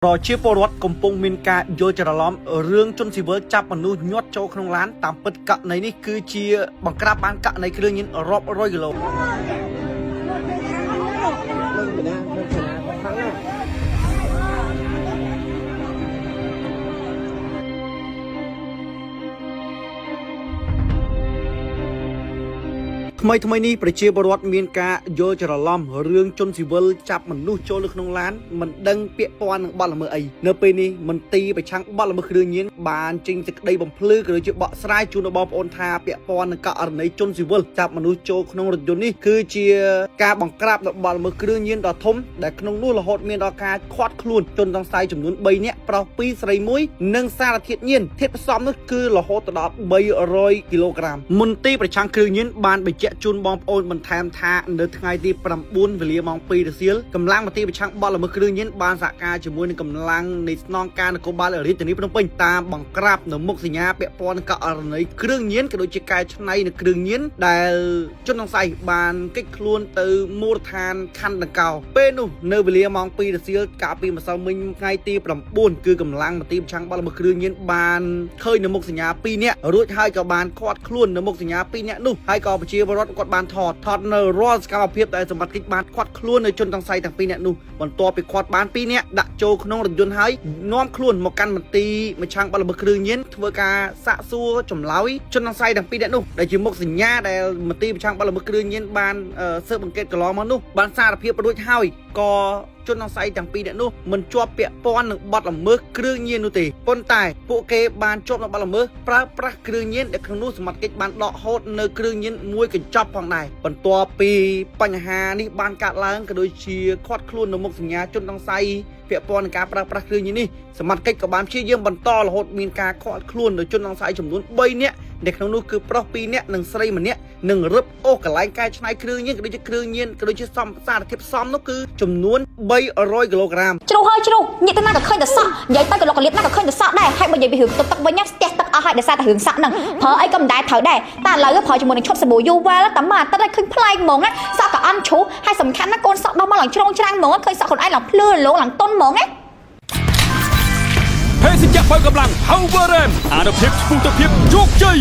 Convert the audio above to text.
ប្រជាពលរដ្ឋកំពុងមានការយល់ច្រឡំរឿងជនស៊ីវិលចាប់មនុស្សញាត់ចូលក្នុងឡានតាមពិតករណីនេះគឺជាបង្ក្រាបបានករណីគ្រឿងញៀនរាប់រយគីឡូថ្មីនេះប្រជាពលរដ្ឋមានការយល់ច្រឡំរឿងជនស៊ីវិលចាប់មនុស្សចូលនៅក្នុងឡានមិនដឹងពាក់ព័ន្ធនឹងបទល្មើសអីនៅពេលនេះមន្ទីរប្រឆាំងបទល្មើសគ្រឿងញៀនបានចេញសេចក្តីបំភ្លឺក៏ដូចជាបកស្រាយជូនដល់បងប្អូនថាពាក់ព័ន្ធនឹងករណីជនស៊ីវិលចាប់មនុស្សចូលក្នុងរថយន្តនេះគឺជាការបង្ក្រាបនៅបទល្មើសគ្រឿងញៀនដ៏ធំដែលក្នុងនោះរហូតមានដល់ការឃាត់ខ្លួនជនសង្ស័យចំនួន3នាក់ប្រុស2ស្រី1និងសារធាតុញៀនធាតុផ្សំនោះគឺរហូតដល់300គីឡូក្រាមមន្ទីរប្រឆាំងគ្រឿងញៀនបានបញ្ជាក់ជូនបងប្អូនបន្ថែមថានៅថ្ងៃទី9វេលាម៉ោង2រសៀលកម្លាំងមន្ទីរប្រឆាំងបទល្មើសគ្រឿងញៀនបានសហការជាមួយនឹងកម្លាំងនៃស្នងការនគរបាលរាជធានីភ្នំពេញតាមបង្ក្រាបនៅមុខសញ្ញាពាក់ព័ន្ធនឹងករណីគ្រឿងញៀនក៏ដូចជាកែច្នៃនៅគ្រឿងញៀនដែលជនសង្ស័យបានគេចខ្លួនទៅមូលដ្ឋានខណ្ឌដង្កោពេលនោះនៅវេលាម៉ោង2រសៀលកាលពីម្សិលមិញថ្ងៃទី9គឺកម្លាំងមន្ទីរប្រឆាំងបទល្មើសគ្រឿងញៀនបានឃើញនៅមុខសញ្ញា2នាក់រួចហើយក៏បានឃាត់ខ្លួននៅមុខសញ្ញា2នាក់នោះហើយក៏ប្រជាពលរដ្ឋគាត់បានថតនៅរាល់សកម្មភាពដែលសមត្ថកិច្ចបានឃាត់ខ្លួននៅជនសង្ស័យទាំង2នាក់នោះបន្ទាប់ពីឃាត់បាន2នាក់ដាក់ចូលក្នុងរថយន្តហើយនាំខ្លួនមកកាន់មន្ទីរប្រឆាំងបទល្មើសគ្រឿងញៀនធ្វើការសាកសួរចម្លើយជនសង្ស័យទាំង2នាក់នោះដែលជាមុខសញ្ញាដែលមន្ទីរប្រឆាំងបទល្មើសគ្រឿងញៀនបានស៊ើបអង្កេតកន្លងមកនោះបានសារភាពរួចហើយក៏ជនសង្ស័យទាំង2នាក់នោះមិនជាប់ពាក់ព័ន្ធនឹងបទល្មើសគ្រឿងញៀននោះទេប៉ុន្តែពួកគេបានជាប់នឹងបទល្មើសប្រើប្រាស់គ្រឿងញៀនដែលក្នុងនោះសមត្ថកិច្ចបានដកហូតនៅគ្រឿងញៀនមួយកញ្ចប់ផងដែរបន្ទាប់ពីបញ្ហានេះបានកើតឡើងក៏ដូចជាឃាត់ខ្លួននៅមុខសញ្ញាជនសង្ស័យពាក់ព័ន្ធនឹងការប្រើប្រាស់គ្រឿងញៀននេះសមត្ថកិច្ចក៏បានព្យាយាមបន្តរហូតមានការឃាត់ខ្លួននៅជនសង្ស័យចំនួន3នាក់ដែលក្នុងនោះគឺប្រុស2នាក់និងស្រី1នាក់និងរឹបអូសកន្លែងកែច្នៃគ្រឿងញៀនក៏ដូចជាគ្រឿងញៀនក៏ដូចជាសារធាតុផ្សំនោះគឺចំនួន300គីឡូក្រាមជ្រុះហើយជ្រុះញាក់ទៅណាក៏ឃើញតែសក់និយាយទៅក៏លោកកលៀបណាក៏ឃើញតែសក់ដែរហើយបើនិយាយពីរឿងទឹកវិញស្ទះទឹកអស់ហើយដោយសារតែរឿងសក់ហ្នឹងប្រើអីក៏មិនដែរត្រូវដែរតែឥឡូវប្រើជាមួយនឹងឈុតសាប៊ូយូវែលតែមកអាទិត្យឲ្យឃើញប្លែកហ្មងសក់ក៏អន់ជ្រុះហើយសំខាន់ណាកូនសក់ដល់មកឡើងជ្រងច្រាំងហ្មងឃើញសក់ខ្លួនឯងឡើងភ្លឺលោឡើងតុនហ្មងភេសជ្ជៈបើកម្លាំង Power Rem អានុភាពឆ្ពោះទៅភាពជោគជ័យ